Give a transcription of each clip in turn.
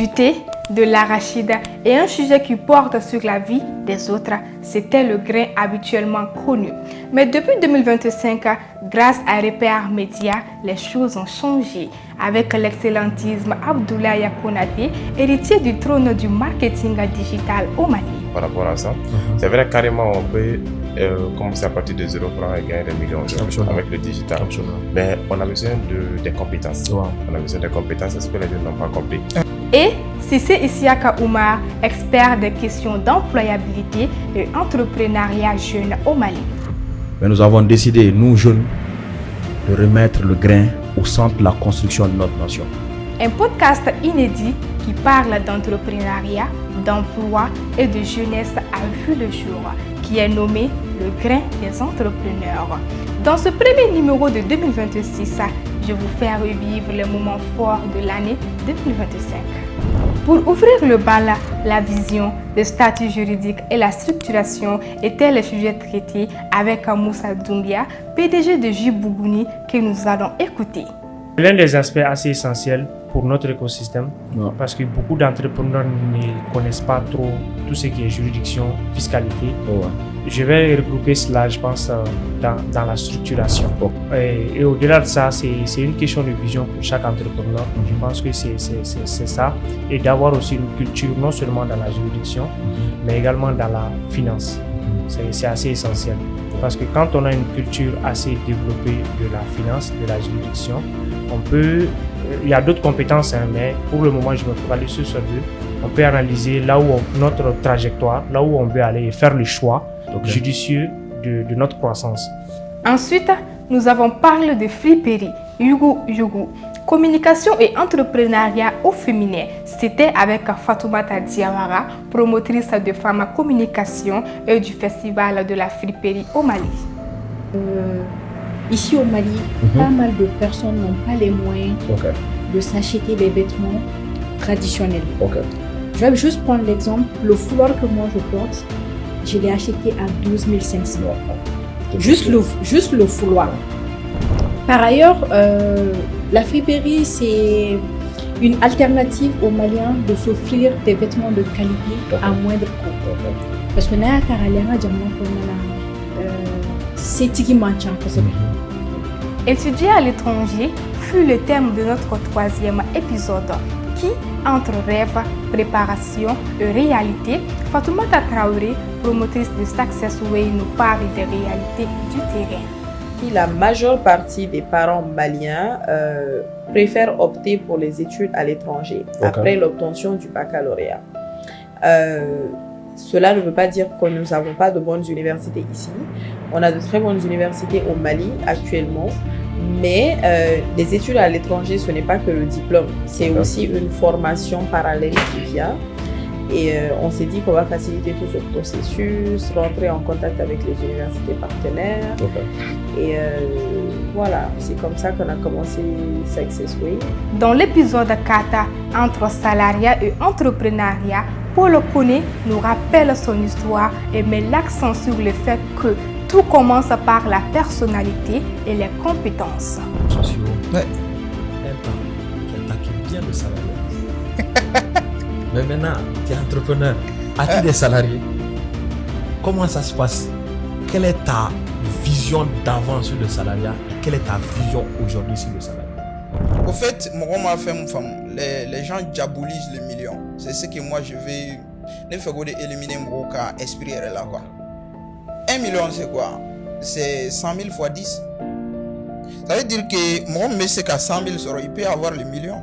Du thé, de l'arachide et un sujet qui porte sur la vie des autres, c'était le grain habituellement connu. Mais depuis 2025, grâce à Repère Média, les choses ont changé. Avec l'excellentisme Abdoulaye Konaté, héritier du trône du marketing digital au Mali. Par rapport à ça, c'est vrai carrément on peut commencer à partir de 0 francs et gagner des millions avec le digital. Absolument. Mais on a besoin des compétences. Wow. On a besoin des compétences, c'est ce que les gens n'ont pas compris. Et Cissé Isiaka Oumar, expert des questions d'employabilité et entrepreneuriat jeune au Mali. Mais nous avons décidé, nous jeunes, de remettre le grain au centre de la construction de notre nation. Un podcast inédit qui parle d'entrepreneuriat, d'emploi et de jeunesse a vu le jour, qui est nommé Le Grain des entrepreneurs. Dans ce premier numéro de 2026, je vous fais revivre les moments forts de l'année 2025. Pour ouvrir le bal, la vision, le statut juridique et la structuration étaient les sujets traités avec Moussa Doumbia, PDG de Jibougouni, que nous allons écouter. L'un des aspects assez essentiels pour notre écosystème, parce que beaucoup d'entrepreneurs ne connaissent pas trop tout ce qui est juridiction, fiscalité. Je vais regrouper cela, je pense, dans la structuration. Et au-delà de ça, c'est une question de vision pour chaque entrepreneur. Je pense que c'est ça. Et d'avoir aussi une culture, non seulement dans la juridiction, mais également dans la finance. C'est assez essentiel. Parce que quand on a une culture assez développée de la finance, de la juridiction, il y a d'autres compétences, mais pour le moment, je me focalise sur deux. On peut analyser là où notre trajectoire, là où on veut aller et faire le choix judicieux de notre croissance. Ensuite, nous avons parlé de friperie, Yugu, communication et entrepreneuriat au féminin. C'était avec Fatoumata Diawara, promotrice de Femmes Communication et du Festival de la friperie au Mali. Ici au Mali, pas mal de personnes n'ont pas les moyens de s'acheter des vêtements traditionnels. Je vais juste prendre l'exemple, le foulard que moi je porte, je l'ai acheté à 12 500. Juste le foulard. Par ailleurs, la friperie, c'est une alternative aux Maliens de s'offrir des vêtements de qualité à moindre coût. Parce que là, c'est qui manque. Étudier à l'étranger fut le thème de notre troisième épisode qui, entre rêve, préparation et réalité, Fatoumata Traoré, promotrice de Successway, nous parle des réalités du terrain. La majeure partie des parents maliens préfèrent opter pour les études à l'étranger après l'obtention du baccalauréat. Cela ne veut pas dire que nous n'avons pas de bonnes universités ici. On a de très bonnes universités au Mali actuellement, mais les études à l'étranger, ce n'est pas que le diplôme, c'est aussi une formation parallèle qui vient. Et on s'est dit qu'on va faciliter tout ce processus, rentrer en contact avec les universités partenaires. Et voilà, c'est comme ça qu'on a commencé Successway. Dans l'épisode 4, entre salariat et entrepreneuriat, Paul Koné nous rappelle son histoire et met l'accent sur le fait que tout commence par la personnalité et les compétences. Ouais. Un temps, tu attaques bien le salarié. Mais maintenant, tu es entrepreneur. As-tu des salariés? Comment ça se passe? Quelle est ta vision d'avant sur le salariat et quelle est ta vision aujourd'hui sur le salariat? Au fait, les gens diabolisent les millions. C'est ce que moi je vais ne faire que éliminer mon cas esprit là quoi. 1 million c'est quoi? C'est 100 000 fois 10. Ça veut dire que mon monsieur qui a 100 000 euros, il peut avoir le million.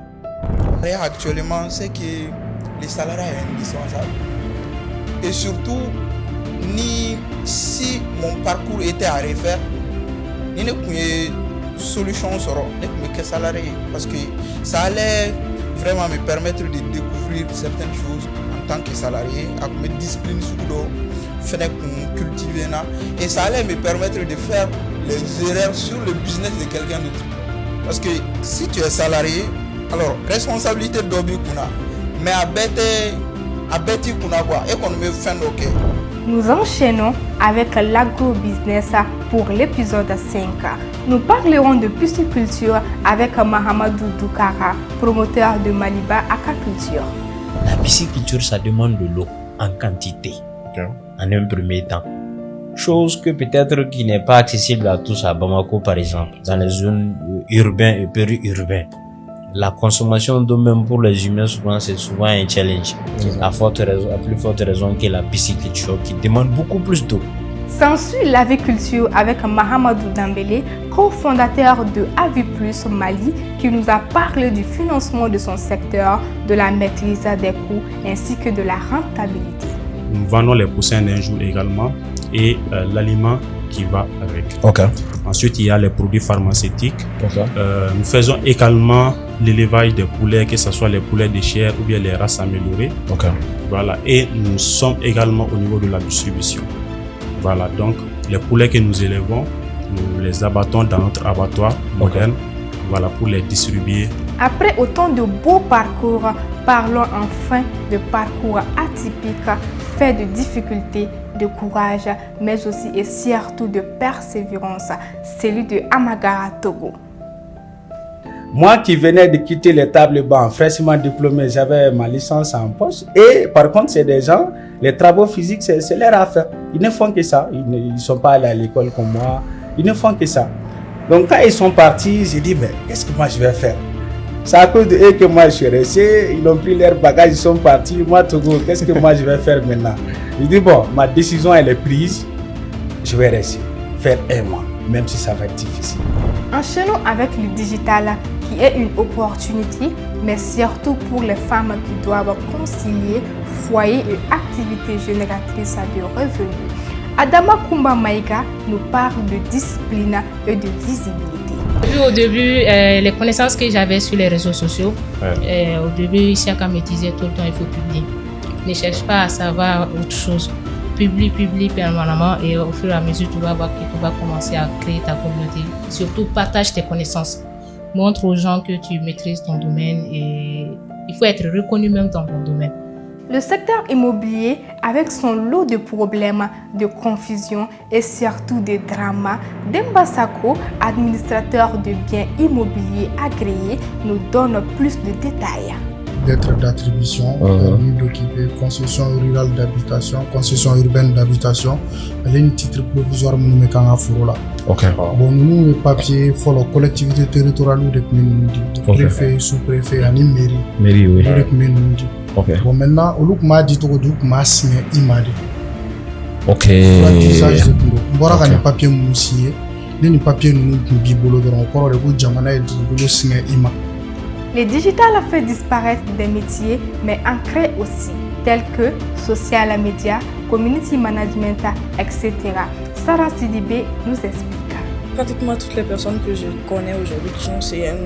Et actuellement, c'est que les salariés sont indispensables. Et surtout, si mon parcours était à refaire, il n'y a pas de solution sur les salariés. Parce que ça allait vraiment me permettre de découvrir certaines choses en tant que salarié, avec mes disciplines sur l'eau, faire cultiver. Et ça allait me permettre de faire les erreurs sur le business de quelqu'un d'autre. Parce que si tu es salarié, alors responsabilité d'Obi Kuna. Mais à bêter kuna quoi et qu'on me fait ok. Nous enchaînons avec l'agro-business pour l'épisode 5. Nous parlerons de pisciculture avec Mahamadou Doukara, promoteur de Maliba Aquaculture. La pisciculture, ça demande de l'eau en quantité, en un premier temps. Chose que peut-être qui n'est pas accessible à tous à Bamako, par exemple, dans les zones urbaines et périurbaines. La consommation d'eau même pour les humains, c'est souvent un challenge. À plus forte raison que la pisciculture qui demande beaucoup plus d'eau. S'ensuit l'aviculture avec Mahamadou Dambélé, cofondateur de Avi Plus Mali, qui nous a parlé du financement de son secteur, de la maîtrise des coûts ainsi que de la rentabilité. Nous vendons les poussins d'un jour également et l'aliment qui va avec. Ensuite, il y a les produits pharmaceutiques. Nous faisons également l'élevage des poulets, que ce soit les poulets de chair ou bien les races améliorées. Voilà. Et nous sommes également au niveau de la distribution. Voilà, donc les poulets que nous élevons, nous les abattons dans notre abattoir moderne, voilà, pour les distribuer. Après autant de beaux parcours, parlons enfin de parcours atypiques, faits de difficultés, de courage, mais aussi et surtout de persévérance, celui de Amagara Togo. Moi qui venais de quitter les tables bancs, fraîchement diplômé, j'avais ma licence en poche. Et par contre, c'est des gens, les travaux physiques, c'est leur affaire. Ils ne font que ça. Ils ne sont pas allés à l'école comme moi. Ils ne font que ça. Donc quand ils sont partis, j'ai dit, mais qu'est-ce que moi je vais faire? C'est à cause d'eux que moi je suis resté. Ils ont pris leurs bagages, ils sont partis. Moi, Togo, qu'est-ce que moi je vais faire maintenant? Je dis, bon, ma décision elle est prise. Je vais rester, faire un mois, même si ça va être difficile. Enchaînons avec le digital, qui est une opportunité, mais surtout pour les femmes qui doivent concilier foyer et activités génératrices de revenus. Adama Kumba Maïga nous parle de discipline et de visibilité. Au début, les connaissances que j'avais sur les réseaux sociaux, au début, chacun me disait tout le temps il faut publier. Ne cherche pas à savoir autre chose. Publie permanemment et au fur et à mesure, tu vas voir que tu vas commencer à créer ta communauté. Surtout, partage tes connaissances. Montre aux gens que tu maîtrises ton domaine et il faut être reconnu même dans ton domaine. Le secteur immobilier, avec son lot de problèmes, de confusion et surtout de dramas, Demba Sako, administrateur de biens immobiliers agréés, nous donne plus de détails. Lettre d'attribution, permis d'occuper, concession rurale d'habitation, concession urbaine d'habitation, un titre provisoire nous mettons à Fourola. Bon, nous les papiers, il faut la collectivité territoriale de préfet, sous-préfet, et mairie. Mairie, oui. Bon, maintenant, au lieu m'a dit tout, m'a signé imadi. Voilà les papiers moussiers, les papiers nous bibolo dans le corps de Jamana et de signer imadi. Les digital fait disparaître des métiers, mais en créent aussi, tels que social media, community management, etc. Sarah Sidibé nous explique. Pratiquement toutes les personnes que je connais aujourd'hui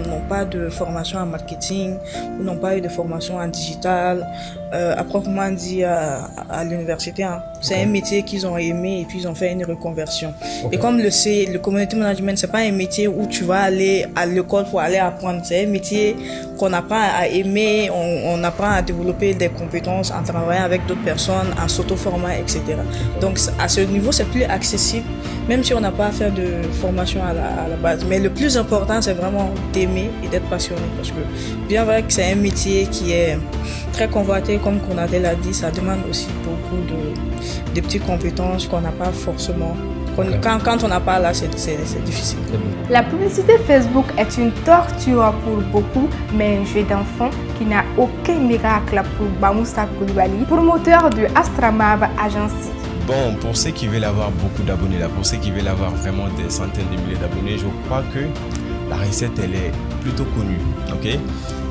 n'ont pas de formation en marketing, n'ont pas eu de formation en digital, à proprement dit à l'université. C'est un métier qu'ils ont aimé et puis ils ont fait une reconversion. Et comme le community management, c'est pas un métier où tu vas aller à l'école pour aller apprendre. C'est un métier qu'on apprend à aimer, on apprend à développer des compétences en travaillant avec d'autres personnes, en s'auto-formant, etc. Donc à ce niveau, c'est plus accessible, même si on n'a pas à faire de formation à la base. Mais le plus important, c'est vraiment d'aimer et d'être passionné. Parce que bien vrai que c'est un métier qui est très convoité, comme Konadel l'a dit, ça demande aussi beaucoup de petites compétences qu'on n'a pas forcément. Quand on n'a pas là, c'est difficile. La publicité Facebook est une torture pour beaucoup, mais un jeu d'enfant qui n'a aucun miracle pour Bamoussa Koulibaly, promoteur de Astramab Agency. Bon, pour ceux qui veulent avoir beaucoup d'abonnés, là, pour ceux qui veulent avoir vraiment des centaines de milliers d'abonnés, je crois que la recette, elle est plutôt connue, ok?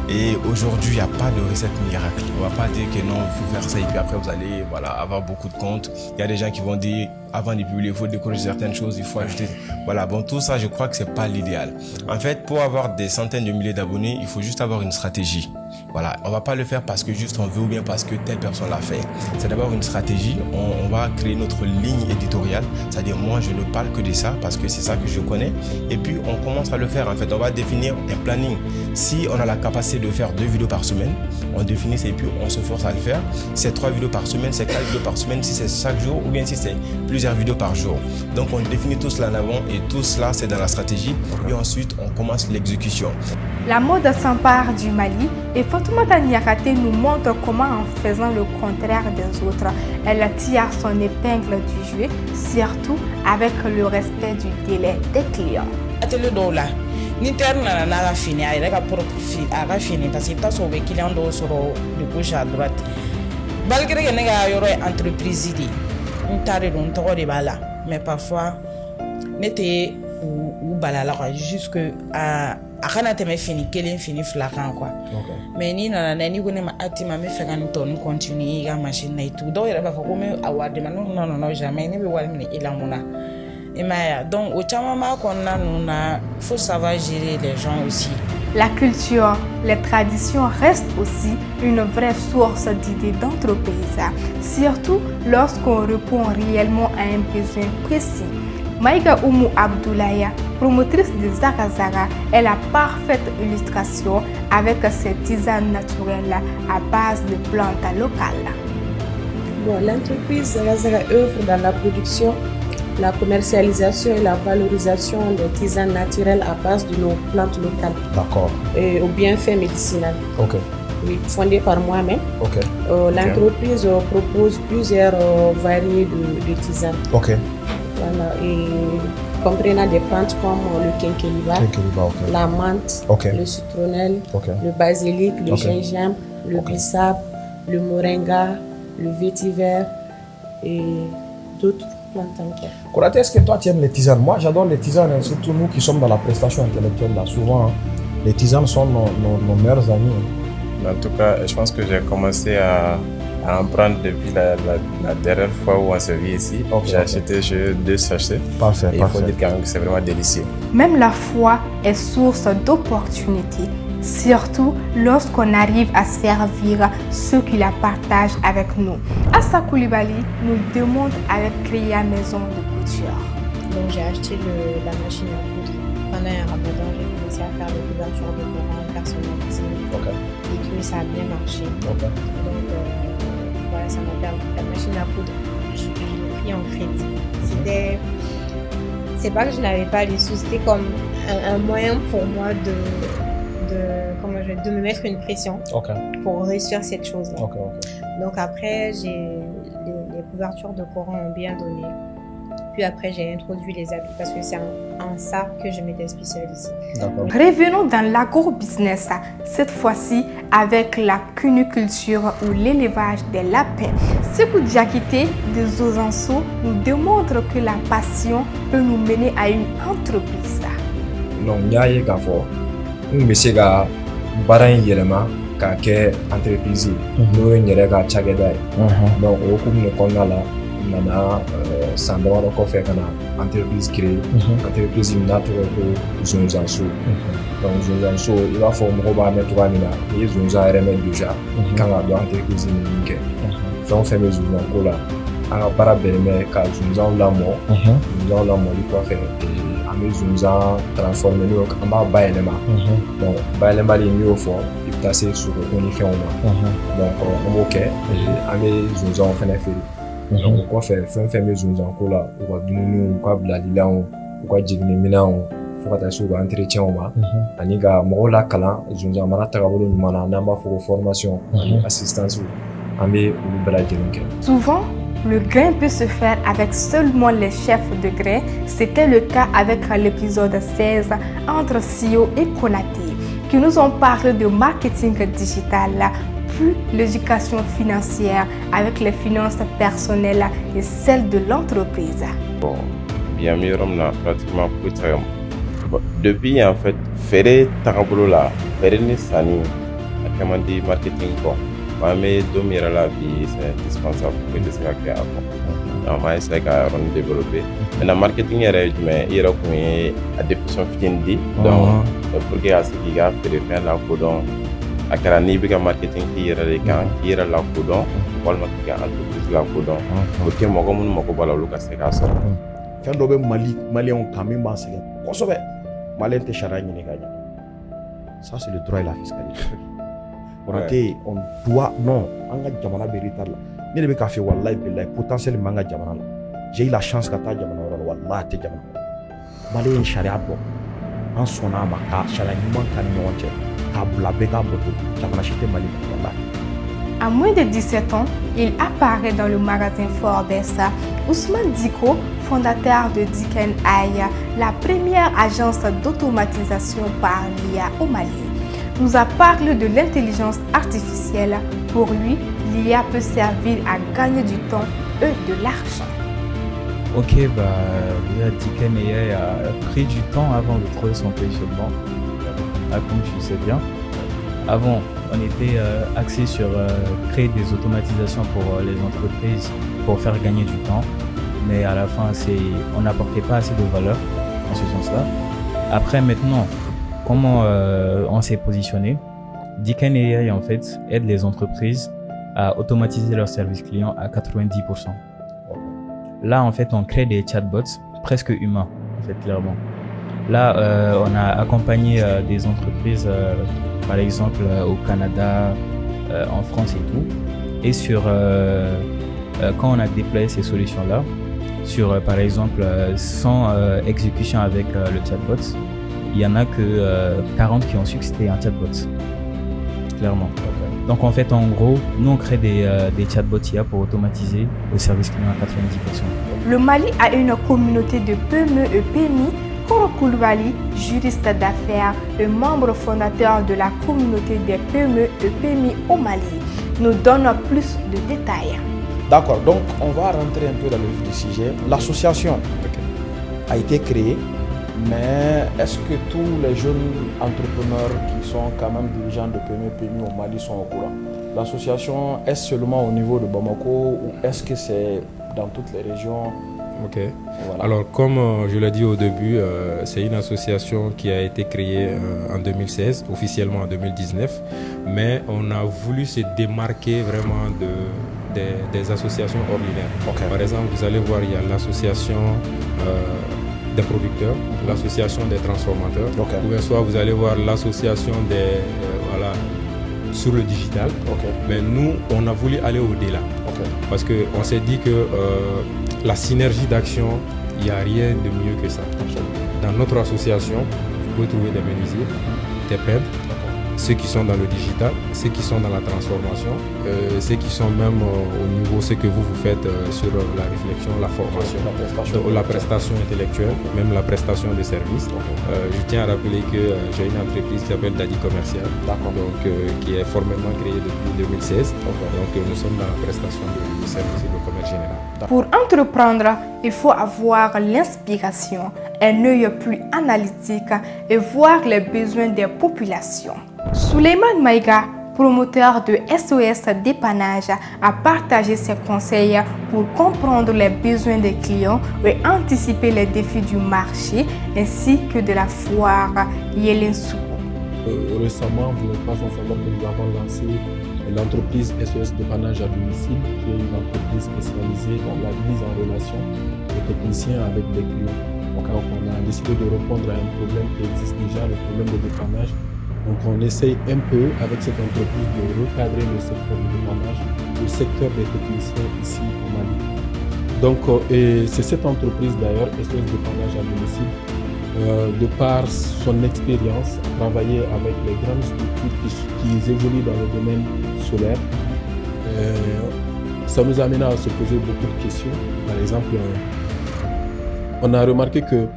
Et aujourd'hui, il n'y a pas de recette miracle. On ne va pas dire que non, il faut faire ça et puis après vous allez avoir beaucoup de comptes. Il y a des gens qui vont dire, avant de publier, il faut décourager certaines choses, il faut ajouter. Voilà, bon, tout ça, je crois que ce n'est pas l'idéal. En fait, pour avoir des centaines de milliers d'abonnés, il faut juste avoir une stratégie. Voilà, on ne va pas le faire parce que juste on veut ou bien parce que telle personne l'a fait. C'est d'abord une stratégie. On va créer notre ligne éditoriale. C'est-à-dire, moi, je ne parle que de ça parce que c'est ça que je connais. Et puis, on commence à le faire. En fait, on va définir un planning. Si on a la capacité de faire 2 vidéos par semaine, on définit ça et puis on se force à le faire. Si c'est 3 vidéos par semaine, c'est 4 vidéos par semaine, si c'est chaque jour ou bien si c'est plusieurs vidéos par jour. Donc, on définit tout cela en avant et tout cela, c'est dans la stratégie. Et ensuite, on commence l'exécution. La mode s'empare du Mali et Et Fatoumata Niakate nous montre comment en faisant le contraire des autres, elle tire son épingle du jeu, surtout avec le respect du délai des clients. Ni terre nana n'a ka fini a yɛrɛ ka propre a ka fini parce que i bɛ taa sɔrɔ u bɛ client dɔw sɔrɔ de gauche à droite malgré que ne ka yɔrɔ ye entreprise de n ta de don n tɔgɔ de b'a la mais parfois ne tɛ u bala la quoi juste que a kana tɛmɛ fini kelen fini fila kan quoi mais n'i nana n'a ye n'i ko ne ma Atima n bɛ fɛ ka nin tɔ nin continuer i ka machine na et tout dɔw yɛrɛ b'a fɔ ko n bɛ a wari d'i ma non jamais ne bɛ wari minɛ i la mun na. Donc, il faut savoir gérer les gens aussi. La culture, les traditions restent aussi une vraie source d'idées d'entreprise, surtout lorsqu'on répond réellement à un besoin précis. Maïga Oumou Abdoulaye, promotrice de Zara Zara, est la parfaite illustration avec ses tisanes naturelles à base de plantes locales. Bon, l'entreprise Zara Zara œuvre dans la production, la commercialisation et la valorisation des tisanes naturelles à base de nos plantes locales. D'accord. Et au bienfait médicinal. Ok. Oui, fondée par moi-même. Ok. L'entreprise propose plusieurs variétés de tisanes. Ok. Voilà, et comprenant des plantes comme le quinqueliba, la menthe, le citronnelle, le basilic, le gingembre, le bissap, le moringa, le vétiver et d'autres. Koraté, est-ce que toi tu aimes les tisanes? Moi j'adore les tisanes, surtout nous qui sommes dans la prestation intellectuelle là. Souvent, les tisanes sont nos meilleurs amis. En tout cas, je pense que j'ai commencé à en prendre depuis la dernière fois où on s'est vu ici. J'ai acheté 2 sachets. Parfait. Il faut dire quand même que c'est vraiment délicieux. Même la foi est source d'opportunités, surtout lorsqu'on arrive à servir ceux qui la partagent avec nous. Assa Koulibaly nous demande avec Créa Maison de Couture. Donc j'ai acheté la machine à coudre. Pendant un ramadan, j'ai commencé à faire des couvertures de Coran personnalisées. Et puis ça a bien marché. Donc voilà, ça m'a permis. La machine à coudre, je l'ai pris en crédit. C'est pas que je n'avais pas les sous, c'était comme un moyen pour moi de me mettre une pression pour réussir cette chose-là. Donc après, les couvertures de Coran ont bien donné. Puis après, j'ai introduit les habits parce que c'est en ça que je m'étais spécialisée. Revenons dans l'agro-business, cette fois-ci avec la cuniculture ou l'élevage des lapins. Sekou Diakité de Zozanso nous démontre que la passion peut nous mener à une entreprise. Non, il y a un gafo. Baara in yɛlɛma k'a kɛ entreprise n'o ye n yɛrɛ ka cakɛda ye donc o hukumu de kɔnɔna la n nana san damadɔ kɔfɛ ka na entreprise créer entreprise min n'a tɔgɔ ko Zonzanso donc Zonzanso i b'a fɔ mɔgɔw b'a mɛn cogoya min na n'i ye zonzan yɛrɛ mɛn déjà i kan ka dɔn entreprise min min kɛ fɛn o fɛn bɛ zonzanko la an ka baara bɛnnen bɛ ka zonzanw lamɔ zonzanw lamɔli kɔfɛ an bɛ zonzan transformer n'o an b'a bayɛlɛma donc bayɛlɛmali n'i y'o fɔ i bɛ taa se sogoko ni fɛnw ma donc an b'o kɛ an bɛ zonzanw fɛnɛ feere donc o kɔfɛ fɛn fɛn bɛ zonzanko la u ka dumuniw u ka bilalilanw u ka jiginniminɛnw fo ka taa se u ka entretien ma ani ka mɔgɔw lakalan zonzan mara tagabolo ɲuman na n'an b'a fɔ ko formation ani assistance an bɛ olu bɛɛ lajɛlen kɛ. Souvent, le grain peut se faire avec seulement les chefs de grain. C'était le cas avec l'épisode 16 entre Sio et Konaté, qui nous ont parlé de marketing digital, puis l'éducation financière avec les finances personnelles et celles de l'entreprise. Bon, bien mieux, on a pratiquement pris ça. Depuis en fait, faire tableau là, faire une sani, comment dire marketing quoi. Mais dormir à la vie, c'est indispensable pour que ça crée avant. Donc, moi, c'est qu'à développer. Mais le marketing est mais il y a une définition finie. Donc, pour que ce qui a fait faire la coudon, à quel niveau de marketing qui est les gens qui est la coudon, ou le marketing entreprise la coudon. Pour que moi, comme moi, comme le cas, c'est qu'à ça. Quand on veut Mali, on quand même penser. Qu'on se fait, Mali, t'es charagné, gagne. Ça, c'est le droit et la fiscalité. On doit non an ka jamana bɛ retard la ne de bɛ k'a fɛ wallahi billahi potentiel min b'an ka jamana la j'ai eu la chance ka taa jamana wɛrɛ la wallahi a tɛ jamana kɔnɔ Mali ye sariya dɔn an sɔnna a ma ka sariya ɲuman k'an ni ɲɔgɔn cɛ À moins de 17 ans, il apparaît dans le magazine Forbes. Ousmane Diko, fondateur de Diken AI, la première agence d'automatisation par l'IA au Mali, nous a parlé de l'intelligence artificielle. Pour lui, l'IA peut servir à gagner du temps et de l'argent. Ok, Diken AI a pris du temps avant de trouver son positionnement. Comme tu sais bien, avant, on était axé sur créer des automatisations pour les entreprises pour faire gagner du temps. Mais à la fin, on n'apportait pas assez de valeur en ce sens-là. Après, maintenant, comment on s'est positionné? Diken AI, en fait, aide les entreprises à automatiser leurs services clients à 90%. Là, en fait, on crée des chatbots presque humains, en fait, clairement. Là, on a accompagné des entreprises, par exemple, au Canada, en France et tout. Et quand on a déployé ces solutions-là, par exemple, 100 exécutions avec le chatbot, il n'y en a que 40 qui ont su que c'était un chatbot, clairement. Donc en fait, en gros, nous on crée des chatbots IA pour automatiser le service client à 90%. Le Mali a une communauté de PME et PMI. Koro Koulibaly, juriste d'affaires et membre fondateur de la communauté des PME et PMI au Mali, nous donne plus de détails. D'accord, donc on va rentrer un peu dans le vif du sujet. L'association a été créée, mais est-ce que tous les jeunes entrepreneurs qui sont quand même dirigeants de PME et PMI au Mali sont au courant? L'association, est-ce seulement au niveau de Bamako ou est-ce que c'est dans toutes les régions? Ok. Voilà. Alors, comme je l'ai dit au début, c'est une association qui a été créée en 2016, officiellement en 2019, mais on a voulu se démarquer vraiment des associations ordinaires. Okay. Par exemple, vous allez voir, il y a l'association des producteurs, l'association des transformateurs, ou bien soit vous allez voir l'association des sur le digital. Mais nous, on a voulu aller au-delà, parce qu'on s'est dit que la synergie d'action, il n'y a rien de mieux que ça. Dans notre association, vous pouvez trouver des menuisiers, des peintres, ceux qui sont dans le digital, ceux qui sont dans la transformation, ceux qui sont même au niveau de ce que vous faites sur la réflexion, la formation, la prestation intellectuelle, même la prestation de services. Je tiens à rappeler que j'ai une entreprise qui s'appelle Dadi Commercial, qui est formellement créée depuis 2016. Donc nous sommes dans la prestation de services et de commerce général. Pour entreprendre, il faut avoir l'inspiration, un œil plus analytique et voir les besoins des populations. Souleymane Maïga, promoteur de SOS Dépannage, a partagé ses conseils pour comprendre les besoins des clients et anticiper les défis du marché ainsi que de la foire Yelensou. Récemment, vous n'êtes pas sans savoir que nous avons lancé l'entreprise SOS Dépannage à domicile, qui est une entreprise spécialisée dans la mise en relation des techniciens avec des clients. Donc on a décidé de répondre à un problème qui existe déjà, le problème de dépannage. Donc on essaye un peu avec cette entreprise de recadrer le secteur du dépannage, le secteur des techniciens ici au Mali. Donc c'est cette entreprise d'ailleurs, SOS Dépannage à domicile, de par son expérience, travailler avec les grandes structures qui évoluent dans le domaine solaire. Ça nous amène à se poser beaucoup de questions. Par exemple, on a remarqué que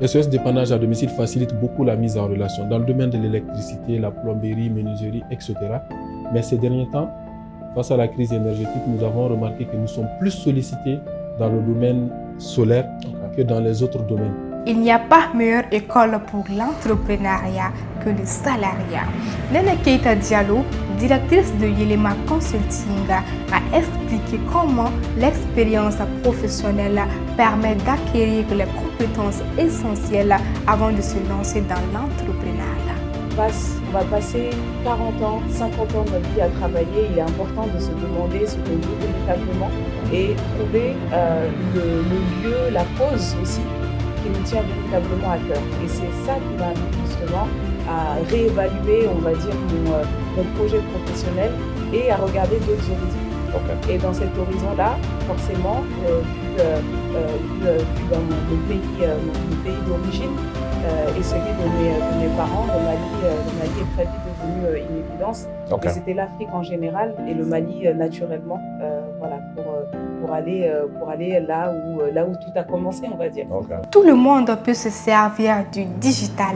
SOS Dépannage à domicile facilite beaucoup la mise en relation dans le domaine de l'électricité, la plomberie, menuiserie, etc. Mais ces derniers temps, face à la crise énergétique, nous avons remarqué que nous sommes plus sollicités dans le domaine solaire que dans les autres domaines. Il n'y a pas meilleure école pour l'entrepreneuriat que le salariat. Nene Keita Diallo, directrice de Yelema Consulting, a expliqué comment l'expérience professionnelle permet d'acquérir les compétences essentielles avant de se lancer dans l'entrepreneuriat. On va passer 40 ans, 50 ans de notre vie à travailler. Il est important de se demander ce qu'on veut véritablement et trouver le lieu, la cause aussi, qui nous tient véritablement à cœur. Et c'est ça qui m'a amené justement à réévaluer, on va dire, mon projet professionnel et à regarder d'autres horizons. Et dans cet horizon-là, forcément, vu dans mon pays d'origine et celui de mes parents. Le Mali est très vite devenu une évidence. Okay. C'était l'Afrique en général et le Mali naturellement, voilà, pour aller là où tout a commencé, on va dire. Okay. Tout le monde peut se servir du digital,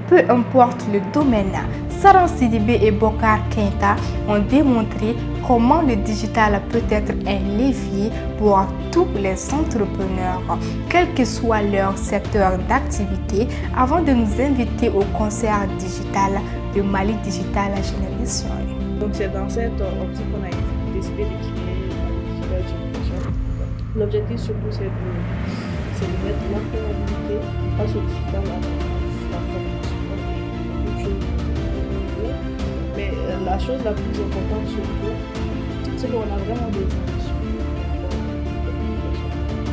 peu importe le domaine. Saran Sidibé et Bokar Keita ont démontré comment le digital peut être un levier pour tous les entrepreneurs, quel que soit leur secteur d'activité, avant de nous inviter au concert digital de Mali Digital Génération. Donc c'est dans cette optique qu'on a décidé de créer Digital Génération. L'objectif surtout c'est de mettre l'employabilité face au digital, la formation et beaucoup de choses. Mais la chose la plus importante surtout, c'est qu'on a vraiment des ambitions.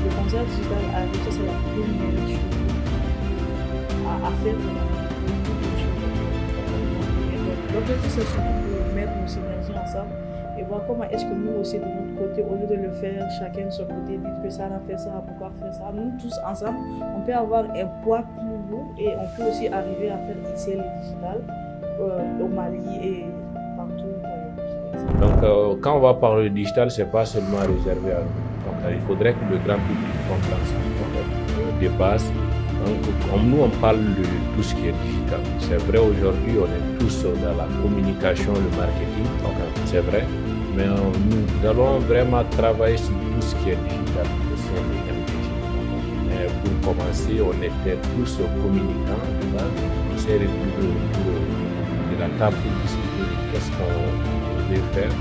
Le concert digital avec ça, c'est la première chose à faire pour beaucoup de choses. L'objectif, c'est surtout de mettre nos synergies ensemble et voir comment est-ce que nous aussi de notre côté, au lieu de le faire chacun de son côté, dire que ça a fait ça, pourquoi faire ça, nous tous ensemble, on peut avoir un poids plus lourd et on peut aussi arriver à faire ici le digital au Mali et partout. Donc, quand on va parler de digital, ce n'est pas seulement réservé à nous. Donc, il faudrait que le grand public comprenne ça. De base, donc, comme nous, on parle de tout ce qui est digital. C'est vrai, aujourd'hui, on est tous dans la communication, le marketing. C'est vrai. Mais nous allons vraiment travailler sur tout ce qui est digital au sein de MDG. Pour commencer, on était tous communicants. On s'est retrouvés autour de la table pour discuter de qu'est-ce qu'on faire.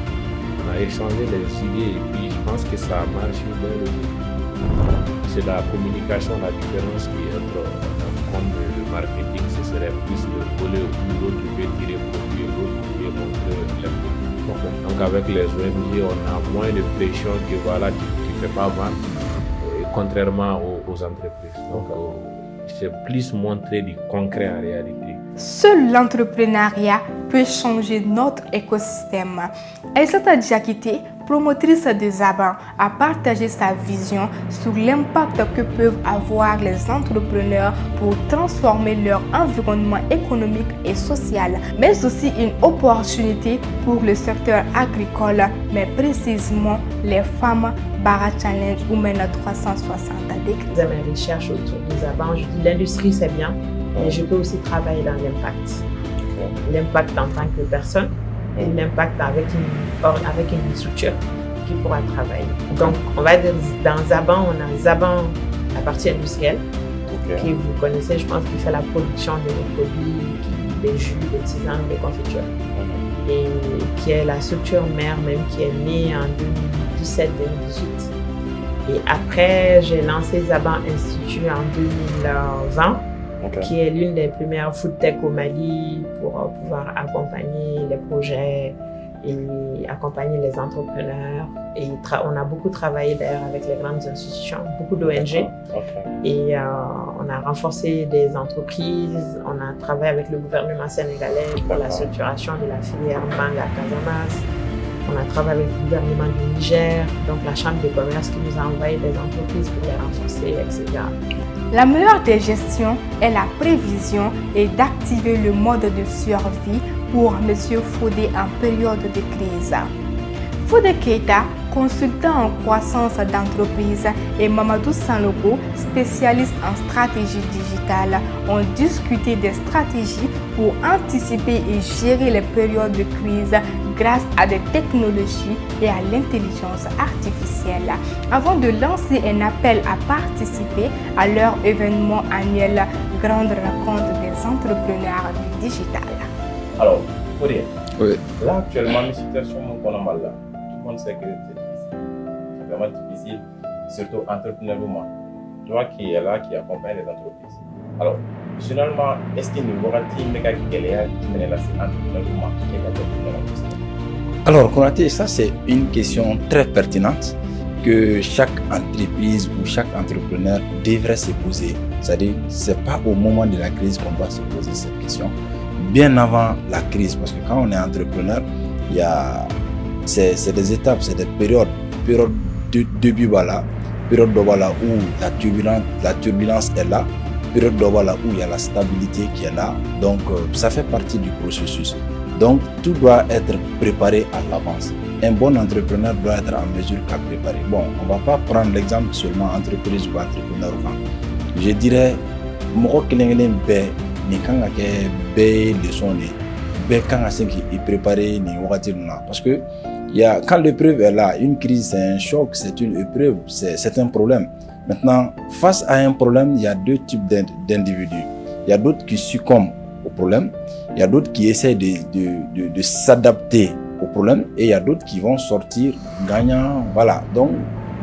On a échangé les idées et puis je pense que ça a marché bien. C'est la communication, la différence qui est entre le marketing, ce serait plus de voler au bout, l'autre veut tirer profit, l'autre veut montrer l'impact. Donc avec les ONG, on a moins de pression que voilà, tu ne fais pas vendre, contrairement aux entreprises. Donc c'est plus montrer du concret en réalité. Seul l'entrepreneuriat peut changer notre écosystème. Aïssata Diakité, promotrice de Zaban, a partagé sa vision sur l'impact que peuvent avoir les entrepreneurs pour transformer leur environnement économique et social, mais aussi une opportunité pour le secteur agricole, mais précisément les femmes. Bara Challenge Women 360 degrés. Mes recherches autour de Zaban, je dis l'industrie c'est bien, mais je peux aussi travailler dans l'impact. L'impact en tant que personne et l'impact avec une structure qui pourra travailler. Donc, on va dire dans Zaban, on a Zaban, la partie industrielle, que vous connaissez, je pense, qui fait la production de nos produits, des jus, des tisanes, des confitures. Et qui est la structure mère même qui est née en 2017-2018. Et après, j'ai lancé Zaban Institute en 2020. Qui est l'une des premières food tech au Mali pour pouvoir accompagner les projets et accompagner les entrepreneurs. Et on a beaucoup travaillé d'ailleurs avec les grandes institutions, beaucoup d'ONG. Et on a renforcé des entreprises, on a travaillé avec le gouvernement sénégalais pour la structuration de la filière mangue à Casamance. On a travaillé avec le gouvernement du Niger, donc la chambre de commerce qui nous a envoyé des entreprises pour les renforcer, etc. La meilleure des gestions est la prévision et d'activer le mode de survie pour M. Fodé en période de crise. Fodé Keita, consultant en croissance d'entreprise, et Mamadou Sanogo, spécialiste en stratégie digitale, ont discuté des stratégies pour anticiper et gérer les périodes de crise grâce à des technologies et à l'intelligence artificielle, avant de lancer un appel à participer à leur événement annuel Grande Rencontre des entrepreneurs du digital. Alors, Fodé, là actuellement, la situation qu'on a mal là, tout le monde sait que c'est difficile. C'est vraiment difficile, surtout entrepreneurialement. Toi qui es là, qui accompagne les entreprises. Alors, généralement, est-ce qu'il y aura-t-il des cas qui est là, c'est entrepreneurialement qui est là. Alors, Konaté, ça c'est une question très pertinente que chaque entreprise ou chaque entrepreneur devrait se poser. C'est-à-dire, ce n'est pas au moment de la crise qu'on doit se poser cette question, bien avant la crise. Parce que quand on est entrepreneur, c'est des étapes, c'est des périodes de début, voilà. période là où la turbulence est là, période là où il y a la stabilité qui est là. Donc ça fait partie du processus. Donc tout doit être préparé à l'avance. Un bon entrepreneur doit être en mesure qu'à préparer. Bon, on ne va pas prendre l'exemple seulement entreprise ou entrepreneur. Je dirais, moko kelengelen be ni kanga ke be leçon ni be kanga senki y préparer ni wakati na parce que quand l'épreuve est là, une crise c'est un choc, c'est une épreuve, c'est un problème. Maintenant, face à un problème, il y a deux types d'individus. Il y a d'autres qui succombent au problème, il y a d'autres qui essaient de s'adapter au problème et il y a d'autres qui vont sortir gagnants. Voilà. Donc,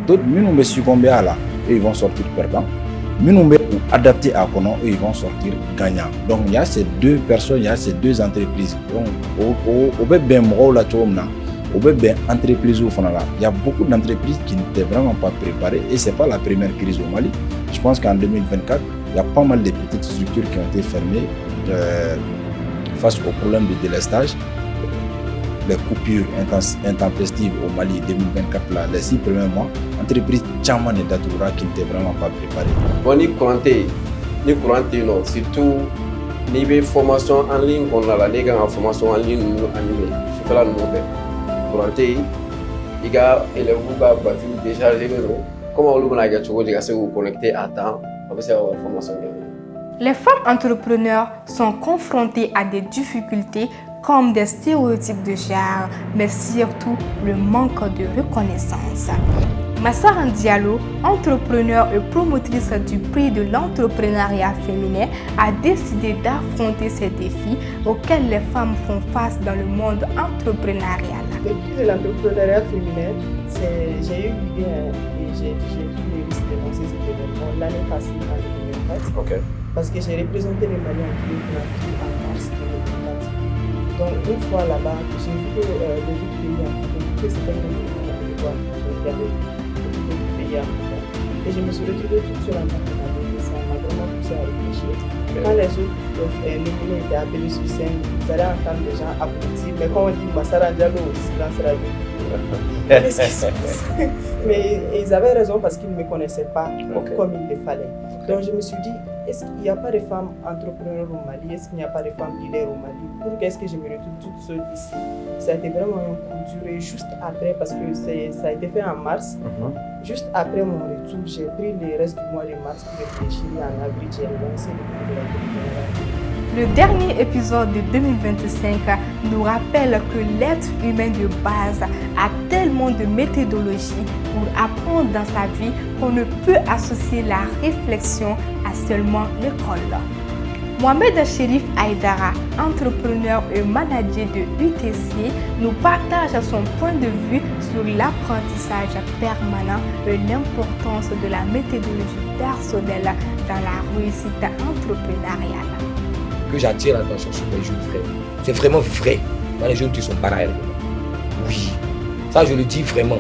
d'autres, nous me succomber à là et ils vont sortir perdants. Nous me adapter à Konon et ils vont sortir gagnants. Donc, il y a ces deux personnes, il y a ces deux entreprises. Donc, au entreprise au fond là, il y a beaucoup d'entreprises qui n'étaient vraiment pas préparées et c'est pas la première crise au Mali. Je pense qu'en 2024, il y a pas mal de petites structures qui ont été fermées face au problème de délestage, les coupures intempestives au Mali 2024 là, les 6 premiers mois, entreprises Tchaman et Datoura qui n'étaient vraiment pas préparées. Bon, ni courant non, surtout ni formation en ligne qu'on a la nègre en formation en ligne nous animé. Je fais la nouvelle. Courante, il y a élèves qui ont déchargé le nom. Comment on va se connecter à temps avec cette formation? Les femmes entrepreneurs sont confrontées à des difficultés comme des stéréotypes de genre, mais surtout le manque de reconnaissance. Massaran Diallo, entrepreneur et promotrice du prix de l'entrepreneuriat féminin, a décidé d'affronter ces défis auxquels les femmes font face dans le monde entrepreneurial. Le prix de l'entrepreneuriat féminin, j'ai eu l'idée et j'ai pris le risque de lancer cet événement l'année passée en 2024. Okay. Parce que j'ai représenté les Maliens en mars 2024. Donc une fois là-bas, j'ai vu que les autres pays africains, que c'était une et je me suis retrouvée toute seule en partenariat. Ça m'a vraiment poussé à réfléchir. Quand les autres féminins étaient appelés sur scène, vous allez entendre les gens applaudir. Mais quand on dit Massaran Diallo, silence radio. Qu'est-ce qui se passe? Mais ils avaient raison parce qu'ils ne me connaissaient pas comme il le fallait. Donc je me suis dit, est-ce qu'il n'y a pas de femmes entrepreneurs au Mali? Est-ce qu'il n'y a pas de femmes leaders au Mali? Pourquoi est-ce que je me retrouve toute seule ici? Ça a été vraiment un coup dur et juste après, parce que ça a été fait en mars, juste après mon retour, j'ai pris le reste du mois de mars pour réfléchir et en avril, j'ai lancé le prix de l'entrepreneuriat. Le dernier épisode de 2025 nous rappelle que l'être humain de base a tellement de méthodologies pour apprendre dans sa vie qu'on ne peut associer la réflexion à seulement l'école. Mohamed Cherif Aïdara, entrepreneur et manager de UTC, nous partage son point de vue sur l'apprentissage permanent et l'importance de la méthodologie personnelle dans la réussite entrepreneuriale. Que j'attire l'attention sur les jeunes frères. C'est vraiment vrai. Dans les jeunes qui sont pareils. Oui. Ça, je le dis vraiment.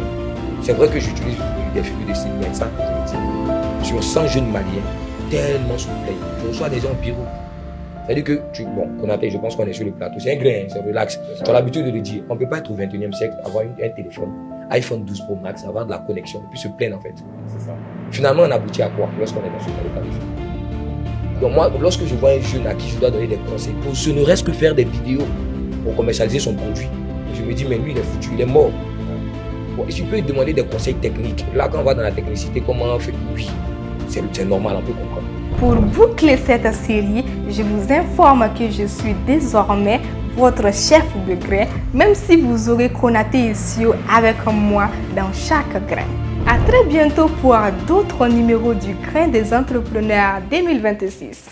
C'est vrai que j'utilise des figures de style, mais ça, je le dis. Sur 100 jeunes maliens, tellement s'il vous plaît. Je reçois des gens au bureau. C'est-à-dire que, Konaté, je pense qu'on est sur le plateau. C'est un grain, c'est relax. Tu as l'habitude de le dire. On ne peut pas être au 21e siècle, avoir un téléphone, iPhone 12 Pro Max, avoir de la connexion, et puis se plaindre en fait. C'est ça. Finalement, on aboutit à quoi lorsqu'on est dans ce cas. Donc moi, lorsque je vois un jeune à qui je dois donner des conseils, pour ce ne reste que faire des vidéos pour commercialiser son produit, je me dis, mais lui, il est foutu, il est mort. Bon, si tu peux lui demander des conseils techniques, là, quand on va dans la technicité, comment on fait? Oui, c'est normal, on peut comprendre. Pour boucler cette série, je vous informe que je suis désormais votre chef de grain, même si vous aurez Konaté ici avec moi dans chaque grain. À très bientôt pour d'autres numéros du Grain des entrepreneurs 2026.